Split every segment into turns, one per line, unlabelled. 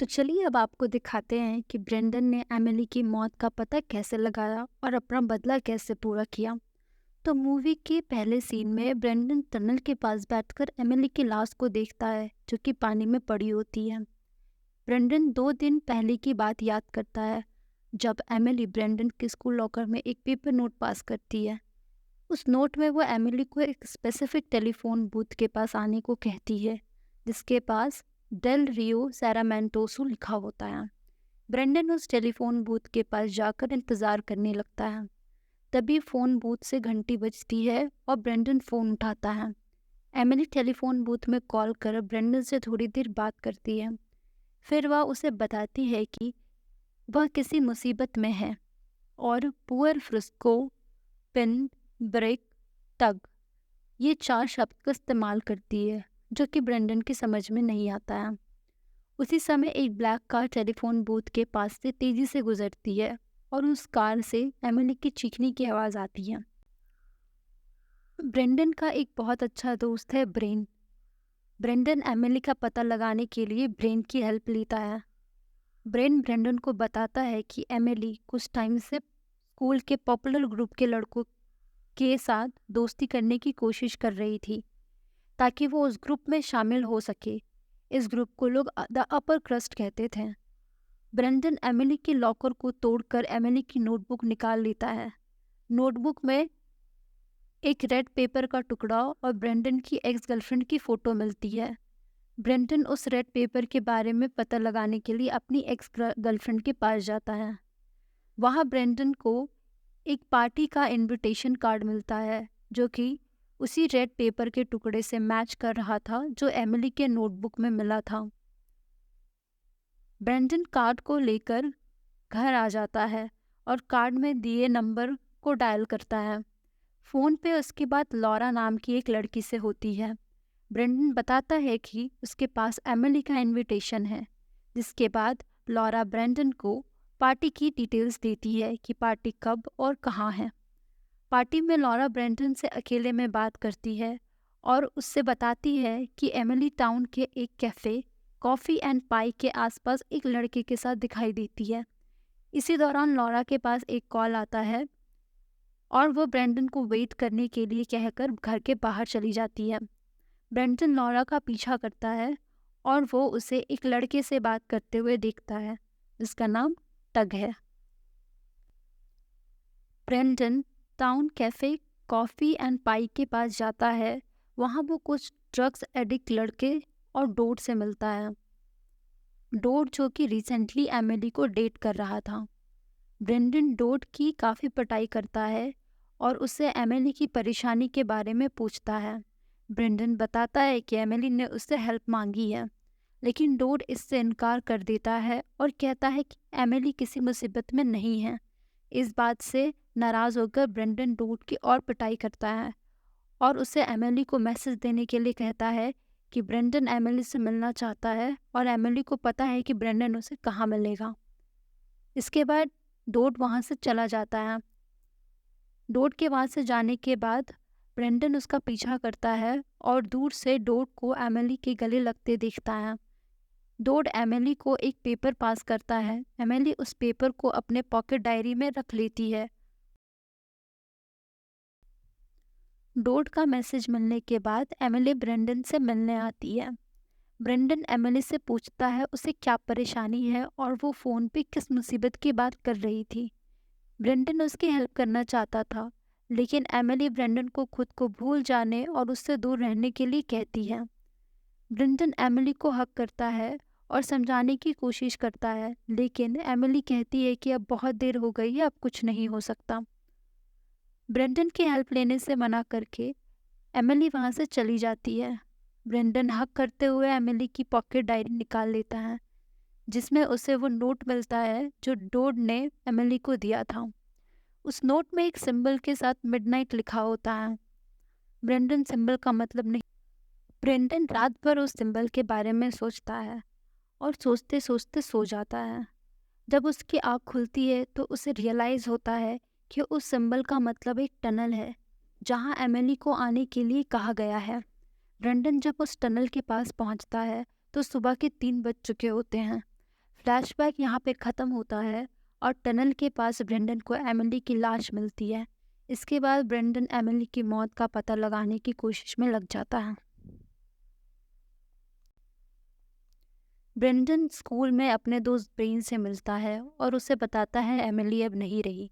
तो चलिए अब आपको दिखाते हैं कि ब्रेंडन ने एमिली की मौत का पता कैसे लगाया और अपना बदला कैसे पूरा किया। तो मूवी के पहले सीन में ब्रेंडन टनल के पास बैठकर एमिली की लाश को देखता है जो कि पानी में पड़ी होती है। ब्रेंडन 2 दिन पहले की बात याद करता है जब एमिली ब्रेंडन के स्कूल लॉकर में एक पेपर नोट पास करती है। उस नोट में वो एमिली को एक स्पेसिफिक टेलीफोन बूथ के पास आने को कहती है जिसके पास डेल रियो सैरामेंटोसो लिखा होता है। ब्रेंडन उस टेलीफोन बूथ के पास जाकर इंतज़ार करने लगता है। तभी फ़ोन बूथ से घंटी बजती है और ब्रेंडन फ़ोन उठाता है। एमिली टेलीफोन बूथ में कॉल कर ब्रेंडन से थोड़ी देर बात करती है। फिर वह उसे बताती है कि वह किसी मुसीबत में है और पुअर फ्रिस्को, पिन, ब्रेक, टग ये 4 शब्द का इस्तेमाल करती है जो कि ब्रेंडन की समझ में नहीं आता है। उसी समय एक ब्लैक कार टेलीफोन बूथ के पास से तेजी से गुजरती है और उस कार से एमिली की चीखने की आवाज़ आती है। ब्रेंडन का एक बहुत अच्छा दोस्त है ब्रेन। ब्रेंडन एमिली का पता लगाने के लिए ब्रेन की हेल्प लेता है। ब्रेन ब्रेंडन को बताता है कि एमिली कुछ टाइम से स्कूल के पॉपुलर ग्रुप के लड़कों के साथ दोस्ती करने की कोशिश कर रही थी ताकि वो उस ग्रुप में शामिल हो सके। इस ग्रुप को लोग द अपर क्रस्ट कहते थे। ब्रेंडन एमिली के लॉकर को तोड़कर एमिली की नोटबुक निकाल लेता है। नोटबुक में एक रेड पेपर का टुकड़ा और ब्रेंडन की एक्स गर्लफ्रेंड की फ़ोटो मिलती है। ब्रेंडन उस रेड पेपर के बारे में पता लगाने के लिए अपनी एक्स गर्लफ्रेंड के पास जाता है। वहाँ ब्रेंडन को एक पार्टी का इनविटेशन कार्ड मिलता है जो कि उसी रेड पेपर के टुकड़े से मैच कर रहा था जो एमिली के नोटबुक में मिला था। ब्रेंडन कार्ड को लेकर घर आ जाता है और कार्ड में दिए नंबर को डायल करता है। फ़ोन पे उसके बाद लॉरा नाम की एक लड़की से होती है। ब्रेंडन बताता है कि उसके पास एमिली का इनविटेशन है, जिसके बाद लॉरा ब्रेंडन को पार्टी की डिटेल्स देती है कि पार्टी कब और कहाँ है। पार्टी में लॉरा ब्रेंडन से अकेले में बात करती है और उससे बताती है कि एमिली टाउन के एक कैफ़े कॉफ़ी एंड पाई के आसपास एक लड़के के साथ दिखाई देती है। इसी दौरान लॉरा के पास एक कॉल आता है और वो ब्रेंडन को वेट करने के लिए कहकर घर के बाहर चली जाती है। ब्रेंडन लॉरा का पीछा करता है और वो उसे एक लड़के से बात करते हुए देखता है जिसका नाम टग है। Brandon town cafe coffee and pie के पास जाता है। वहाँ वो कुछ ड्रग्स एडिक्ट लड़के और डोड से मिलता है। डोड जो कि रिसेंटली एमिली को डेट कर रहा था। ब्रेंडन डोड की काफ़ी पिटाई करता है और उससे एमिली की परेशानी के बारे में पूछता है। ब्रेंडन बताता है कि एमिली ने उससे हेल्प मांगी है, लेकिन डोड इससे इनकार कर देता है और कहता है कि एमिली किसी मुसीबत में नहीं है। इस बात से नाराज़ होकर ब्रेंडन डोड की और पिटाई करता है और उसे एमिली को मैसेज देने के लिए कहता है कि ब्रेंडन एमिली से मिलना चाहता है और एमिली को पता है कि ब्रेंडन उसे कहाँ मिलेगा। इसके बाद डोड वहाँ से चला जाता है। डोड के वहाँ से जाने के बाद ब्रेंडन उसका पीछा करता है और दूर से डोड को एमिली के गले लगते देखता है। डोड एमिली को एक पेपर पास करता है। एमिली उस पेपर को अपने पॉकेट डायरी में रख लेती है। डोड का मैसेज मिलने के बाद एमिली ब्रेंडन से मिलने आती है। ब्रेंडन एमिली से पूछता है उसे क्या परेशानी है और वो फ़ोन पे किस मुसीबत की बात कर रही थी। ब्रेंडन उसकी हेल्प करना चाहता था, लेकिन एमिली ब्रेंडन को खुद को भूल जाने और उससे दूर रहने के लिए कहती है। ब्रेंडन एमिली को हक करता है और समझाने की कोशिश करता है, लेकिन एमिली कहती है कि अब बहुत देर हो गई है, अब कुछ नहीं हो सकता। ब्रेंडन की हेल्प लेने से मना करके एमिली वहाँ से चली जाती है। ब्रेंडन हक करते हुए एमिली की पॉकेट डायरी निकाल लेता है, जिसमें उसे वो नोट मिलता है जो डोड ने एमिली को दिया था। उस नोट में एक सिंबल के साथ मिडनाइट लिखा होता है। ब्रेंडन सिंबल का मतलब नहीं। ब्रेंडन रात भर उस सिंबल के बारे में सोचता है और सोचते सोचते सो जाता है। जब उसकी आँख खुलती है तो उसे रियलाइज़ होता है कि उस सिंबल का मतलब एक टनल है जहाँ एमिली को आने के लिए कहा गया है। ब्रेंडन जब उस टनल के पास पहुँचता है तो सुबह के 3 बज चुके होते हैं। फ्लैशबैक यहाँ पे ख़त्म होता है और टनल के पास ब्रेंडन को एमिली की लाश मिलती है। इसके बाद ब्रेंडन एमिली की मौत का पता लगाने की कोशिश में लग जाता है। ब्रेंडन स्कूल में अपने दोस्त ब्रेन से मिलता है और उसे बताता है एमिली अब नहीं रही।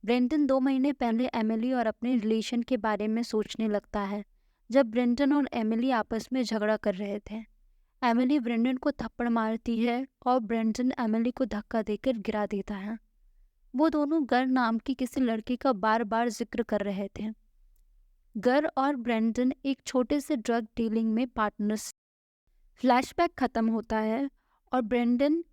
ब्रेंडन 2 महीने पहले एमिली और अपने रिलेशन के बारे में सोचने लगता है, जब ब्रेंडन और एमिली आपस में झगड़ा कर रहे थे। एमिली ब्रेंडन को थप्पड़ मारती है और ब्रेंडन एमिली को धक्का देकर गिरा देता है। वो दोनों गर नाम की किसी लड़की का बार बार जिक्र कर रहे थे। गर और ब्रेंडन एक छोटे से ड्रग डीलिंग में पार्टनर्स। फ्लैशबैक खत्म होता है और ब्रेंडन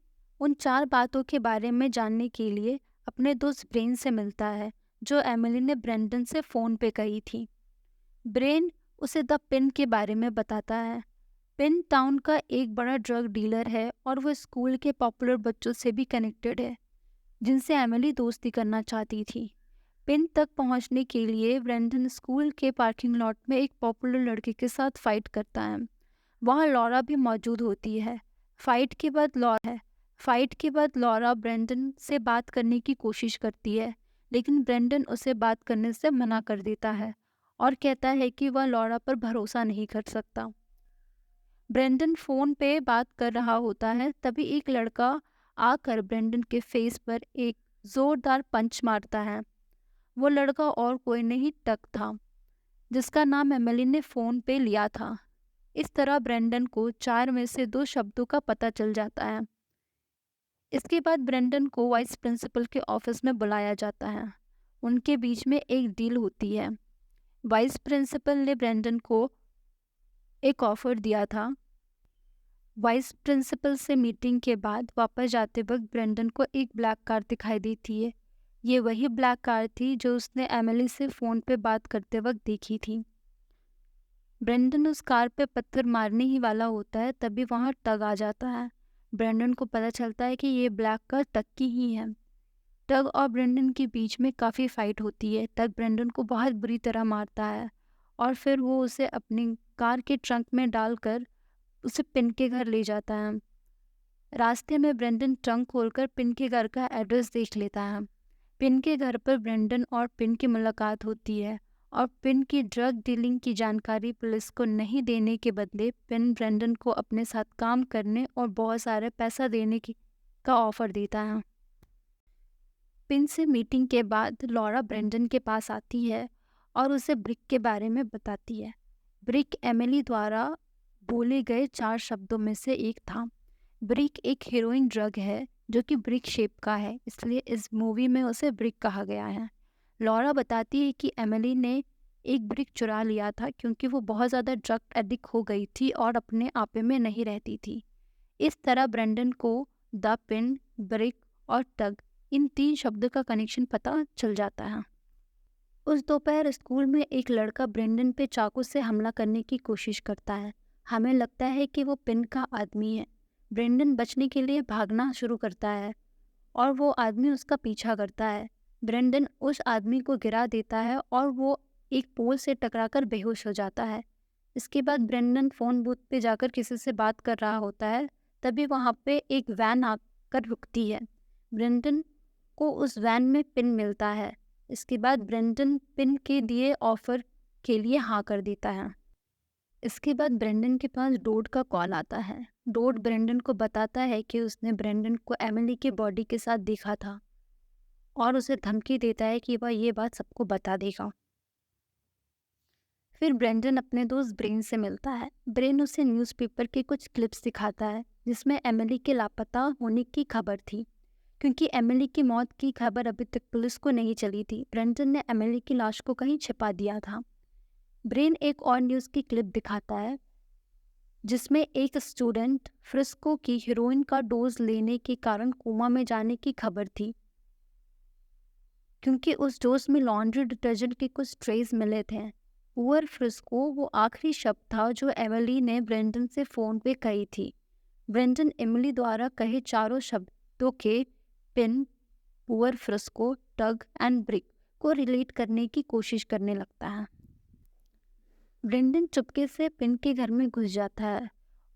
उन 4 बातों के बारे में जानने के लिए अपने दोस्त ब्रेन से मिलता है, जो एमिली ने ब्रेंडन से फ़ोन पे कही थी। ब्रेन उसे द पिन के बारे में बताता है। पिन टाउन का एक बड़ा ड्रग डीलर है और वो स्कूल के पॉपुलर बच्चों से भी कनेक्टेड है, जिनसे एमिली दोस्ती करना चाहती थी। पिन तक पहुंचने के लिए ब्रेंडन स्कूल के पार्किंग लॉट में एक पॉपुलर लड़के के साथ फाइट करता है। वहाँ लॉरा भी मौजूद होती है। फाइट के बाद लॉरा ब्रेंडन से बात करने की कोशिश करती है, लेकिन ब्रेंडन उसे बात करने से मना कर देता है और कहता है कि वह लॉरा पर भरोसा नहीं कर सकता। ब्रेंडन फ़ोन पे बात कर रहा होता है, तभी एक लड़का आकर ब्रेंडन के फेस पर एक ज़ोरदार पंच मारता है। वो लड़का और कोई नहीं, टक था, जिसका नाम एमिली ने फ़ोन पे लिया था। इस तरह ब्रेंडन को 4 में से 2 शब्दों का पता चल जाता है। इसके बाद ब्रेंडन को वाइस प्रिंसिपल के ऑफिस में बुलाया जाता है। उनके बीच में एक डील होती है। वाइस प्रिंसिपल ने ब्रेंडन को एक ऑफ़र दिया था। वाइस प्रिंसिपल से मीटिंग के बाद वापस जाते वक्त ब्रेंडन को एक ब्लैक कार दिखाई देती है। ये वही ब्लैक कार थी जो उसने एमिली से फ़ोन पे बात करते वक्त देखी थी। ब्रेंडन उस कार पे पत्थर मारने ही वाला होता है, तभी वहाँ टग आ जाता है। ब्रेंडन को पता चलता है कि ये ब्लैक कार टग की ही है। टग और ब्रेंडन के बीच में काफ़ी फाइट होती है। टग ब्रेंडन को बहुत बुरी तरह मारता है और फिर वो उसे अपनी कार के ट्रंक में डालकर उसे पिन के घर ले जाता है। रास्ते में ब्रेंडन ट्रंक खोलकर पिन के घर का एड्रेस देख लेता है। पिन के घर पर ब्रेंडन और पिन की मुलाकात होती है और पिन की ड्रग डीलिंग की जानकारी पुलिस को नहीं देने के बदले पिन ब्रेंडन को अपने साथ काम करने और बहुत सारे पैसा देने का ऑफर देता है। पिन से मीटिंग के बाद लॉरा ब्रेंडन के पास आती है और उसे ब्रिक के बारे में बताती है। ब्रिक एमिली द्वारा बोले गए 4 शब्दों में से एक था। ब्रिक एक हीरोइन ड्रग है जो कि ब्रिक शेप का है, इसलिए इस मूवी में उसे ब्रिक कहा गया है। लॉरा बताती है कि एमिली ने एक ब्रिक चुरा लिया था क्योंकि वो बहुत ज़्यादा ड्रग एडिक्ट हो गई थी और अपने आपे में नहीं रहती थी। इस तरह ब्रेंडन को द पिन, ब्रिक और टग, इन 3 शब्दों का कनेक्शन पता चल जाता है। उस दोपहर स्कूल में एक लड़का ब्रेंडन पे चाकू से हमला करने की कोशिश करता है। हमें लगता है कि वो पिन का आदमी है। ब्रेंडन बचने के लिए भागना शुरू करता है और वो आदमी उसका पीछा करता है। ब्रेंडन उस आदमी को गिरा देता है और वो एक पोल से टकराकर बेहोश हो जाता है। इसके बाद ब्रेंडन फ़ोन बूथ पे जाकर किसी से बात कर रहा होता है, तभी वहाँ पे एक वैन आकर रुकती है। ब्रेंडन को उस वैन में पिन मिलता है। इसके बाद ब्रेंडन पिन के दिए ऑफ़र के लिए हाँ कर देता है। इसके बाद ब्रेंडन के पास डोड का कॉल आता है। डोड ब्रेंडन को बताता है कि उसने ब्रेंडन को एमिली के बॉडी के साथ देखा था और उसे धमकी देता है कि वह ये बात सबको बता देगा। फिर ब्रेंडन अपने दोस्त ब्रेन से मिलता है। ब्रेन उसे न्यूज़पेपर के कुछ क्लिप्स दिखाता है जिसमें एमिली के लापता होने की खबर थी, क्योंकि एमिली की मौत की खबर अभी तक पुलिस को नहीं चली थी। ब्रेंडन ने एमिली की लाश को कहीं छिपा दिया था। ब्रेन एक और न्यूज़ की क्लिप दिखाता है जिसमें एक स्टूडेंट फ्रिस्को की हीरोइन का डोज लेने के कारण कोमा में जाने की खबर थी, क्योंकि उस डोज में लॉन्ड्री डिटर्जेंट के कुछ ट्रेस मिले थे। पुअर फ्रिस्को वो आखिरी शब्द था जो एमिली ने ब्रेंडन से फ़ोन पे कही थी। ब्रेंडन एमिली द्वारा कहे 4 शब्दों के pin, poor Frisco, tug and brick को रिलेट करने की कोशिश करने लगता है। ब्रेंडन चुपके से पिन के घर में घुस जाता है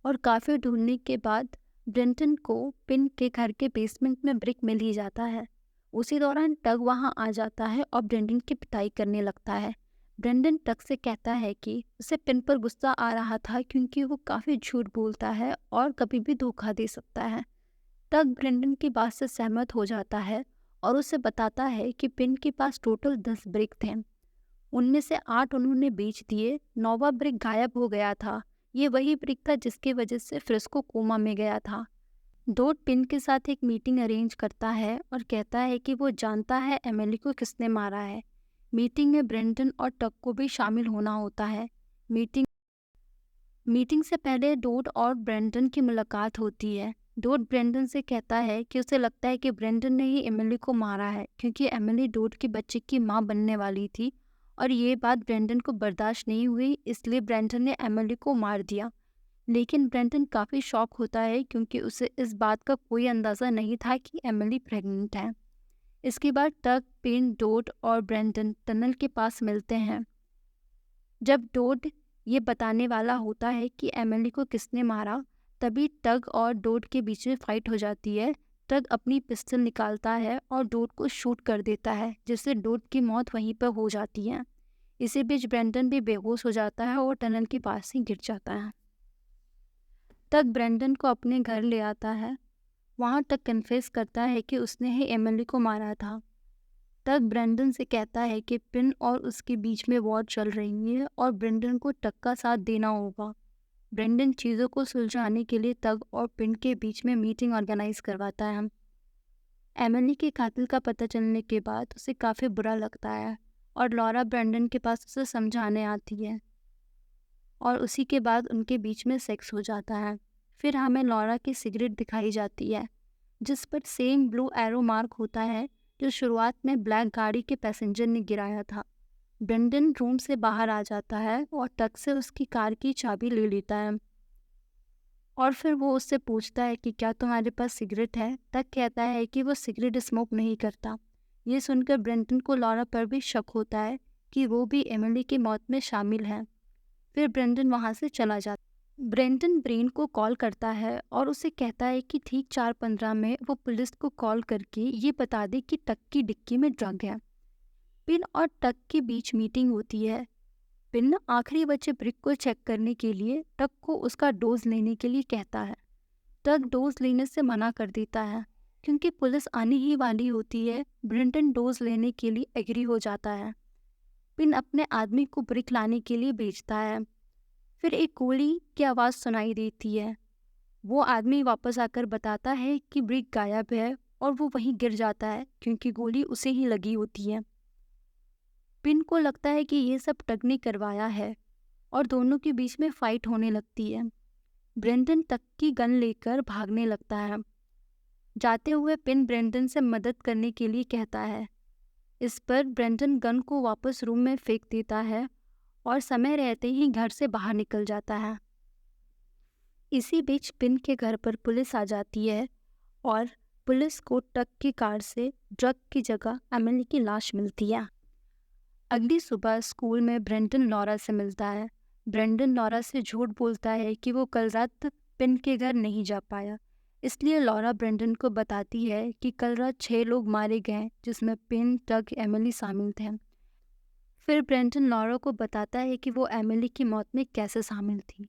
और काफ़ी ढूंढने के बाद ब्रेंटन को पिन के घर के बेसमेंट में ब्रिक मिल ही जाता है। उसी दौरान टग वहां आ जाता है और ब्रेंडन की पिटाई करने लगता है। ब्रेंडन टग से कहता है कि उसे पिन पर गुस्सा आ रहा था क्योंकि वो काफ़ी झूठ बोलता है और कभी भी धोखा दे सकता है। टग ब्रेंडन की बात से सहमत हो जाता है और उसे बताता है कि पिन के पास टोटल 10 ब्रिक थे। उनमें से 8 उन्होंने बेच दिए, 9वां ब्रिक गायब हो गया था। ये वही ब्रिक था जिसकी वजह से फ्रिस्को कोमा में गया था। डोड पिन के साथ एक मीटिंग अरेंज करता है और कहता है कि वो जानता है एमिली को किसने मारा है। मीटिंग में ब्रेंडन और टग को भी शामिल होना होता है। मीटिंग मीटिंग से पहले डोड और ब्रेंडन की मुलाकात होती है। डोड ब्रेंडन से कहता है कि उसे लगता है कि ब्रेंडन ने ही एमिली को मारा है क्योंकि एमिली डोड के बच्चे की मां बनने वाली थी और ये बात ब्रेंडन को बर्दाश्त नहीं हुई, इसलिए ब्रेंडन ने एमिली को मार दिया। लेकिन ब्रेंडन काफ़ी शॉक होता है क्योंकि उसे इस बात का कोई अंदाज़ा नहीं था कि एमिली प्रेग्नेंट है। इसके बाद टग, पिन, डोड और ब्रेंडन टनल के पास मिलते हैं। जब डोड ये बताने वाला होता है कि एमिली को किसने मारा, तभी टग और डोड के बीच में फाइट हो जाती है। टग अपनी पिस्टल निकालता है और डोड को शूट कर देता है, जिससे डोड की मौत वहीं पर हो जाती है। इसी बीच ब्रेंडन भी बेहोश हो जाता है और टनल के पास ही गिर जाता है। टग ब्रेंडन को अपने घर ले आता है। वहाँ टग कन्फेस करता है कि उसने ही एमिली को मारा था। टग ब्रेंडन से कहता है कि पिन और उसके बीच में वॉर चल रही है और ब्रेंडन को टग का साथ देना होगा। ब्रेंडन चीज़ों को सुलझाने के लिए टग और पिन के बीच में मीटिंग ऑर्गेनाइज करवाता है। एमिली के कातिल का पता चलने के बाद उसे काफ़ी बुरा लगता है और लॉरा ब्रेंडन के पास उसे समझाने आती है और उसी के बाद उनके बीच में सेक्स हो जाता है। फिर हमें लॉरा की सिगरेट दिखाई जाती है जिस पर सेम ब्लू एरो मार्क होता है जो शुरुआत में ब्लैक गाड़ी के पैसेंजर ने गिराया था। ब्रेंडन रूम से बाहर आ जाता है और टग से उसकी कार की चाबी ले लेता है और फिर वो उससे पूछता है कि क्या तुम्हारे पास सिगरेट है। टग कहता है कि वो सिगरेट स्मोक नहीं करता। ये सुनकर ब्रेंडन को लॉरा पर भी शक होता है कि वो भी एमिली की मौत में शामिल है। फिर ब्रेंडन वहाँ से चला जाता है। ब्रेंडन ब्रेन को कॉल करता है और उसे कहता है कि ठीक 4:15 में वो पुलिस को कॉल करके ये बता दे कि टग की डिक्की में ड्रग है। पिन और टग के बीच मीटिंग होती है। पिन आखिरी बचे ब्रिक को चेक करने के लिए टग को उसका डोज लेने के लिए कहता है। टग डोज लेने से मना कर देता है क्योंकि पुलिस आने ही वाली होती है। ब्रेंडन डोज लेने के लिए एग्री हो जाता है। पिन अपने आदमी को ब्रिक लाने के लिए भेजता है। फिर एक गोली की आवाज़ सुनाई देती है। वो आदमी वापस आकर बताता है कि ब्रिक गायब है और वो वहीं गिर जाता है क्योंकि गोली उसे ही लगी होती है। पिन को लगता है कि ये सब टग ने करवाया है और दोनों के बीच में फाइट होने लगती है। ब्रेंडन टग की गन लेकर भागने लगता है। जाते हुए पिन ब्रेंडन से मदद करने के लिए कहता है। इस पर ब्रेंडन गन को वापस रूम में फेंक देता है और समय रहते ही घर से बाहर निकल जाता है। इसी बीच पिन के घर पर पुलिस आ जाती है और पुलिस को टग की कार से ड्रग की जगह एमिली की लाश मिलती है। अगली सुबह स्कूल में ब्रेंडन लॉरा से मिलता है। ब्रेंडन लॉरा से झूठ बोलता है कि वो कल रात पिन के घर नहीं जा पाया, इसलिए लॉरा ब्रेंडन को बताती है कि कल रात 6 लोग मारे गए जिसमें पिन, टग, एमिली शामिल थे। फिर ब्रेंडन लॉरा को बताता है कि वो एमिली की मौत में कैसे शामिल थी।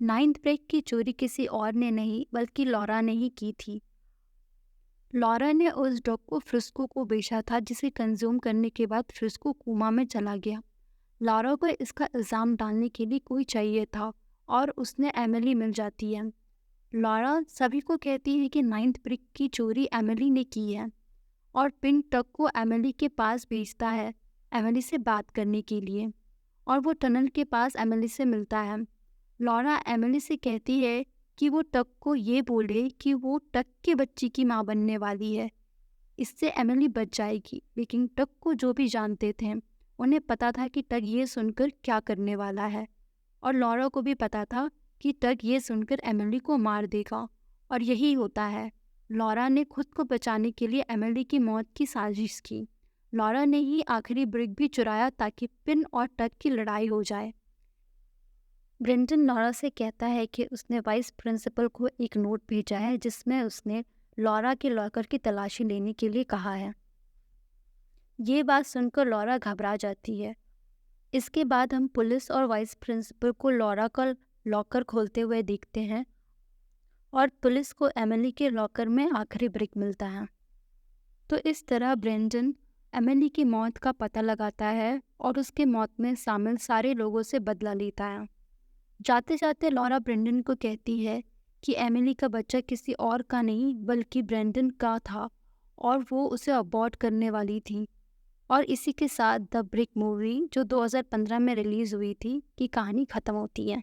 9th ब्रेक की चोरी किसी और ने नहीं बल्कि लॉरा ने ही की थी। लॉरा ने उस ड्रग को फ्रिस्को को बेचा था जिसे कंज्यूम करने के बाद फ्रिस्को कोमा में चला गया। लॉरा को इसका इल्ज़ाम डालने के लिए कोई चाहिए था और उसने एमिली मिल जाती है। लॉरा सभी को कहती है कि 9th ब्रेक की चोरी एमिली ने की है और पिन टग को एमिली के पास भेजता है एमिली से बात करने के लिए और वो टनल के पास एमिली से मिलता है। लॉरा एमिली से कहती है कि वो टग को ये बोले कि वो टग के बच्ची की मां बनने वाली है, इससे एमिली बच जाएगी। लेकिन टग को जो भी जानते थे उन्हें पता था कि टग ये सुनकर क्या करने वाला है और लॉरा को भी पता था कि टग ये सुनकर एमिली को मार देगा और यही होता है। लॉरा ने खुद को बचाने के लिए एमिली की मौत की साजिश की। लॉरा ने ही आखिरी ब्रिक भी चुराया ताकि पिन और टग की लड़ाई हो जाए। ब्रेंडन लॉरा से कहता है कि उसने वाइस प्रिंसिपल को एक नोट भेजा है जिसमें उसने लॉरा के लॉकर की तलाशी लेने के लिए कहा है। ये बात सुनकर लॉरा घबरा जाती है। इसके बाद हम पुलिस और वाइस प्रिंसिपल को लॉरा का लॉकर खोलते हुए देखते हैं और पुलिस को एमिली के लॉकर में आखिरी ब्रिक मिलता है। तो इस तरह ब्रेंडन एमिली की मौत का पता लगाता है और उसके मौत में शामिल सारे लोगों से बदला लेता है। जाते जाते लॉरा ब्रेंडन को कहती है कि एमिली का बच्चा किसी और का नहीं बल्कि ब्रेंडन का था और वो उसे अबॉर्ट करने वाली थी। और इसी के साथ द ब्रिक मूवी जो 2015 में रिलीज़ हुई थी की कहानी ख़त्म होती है।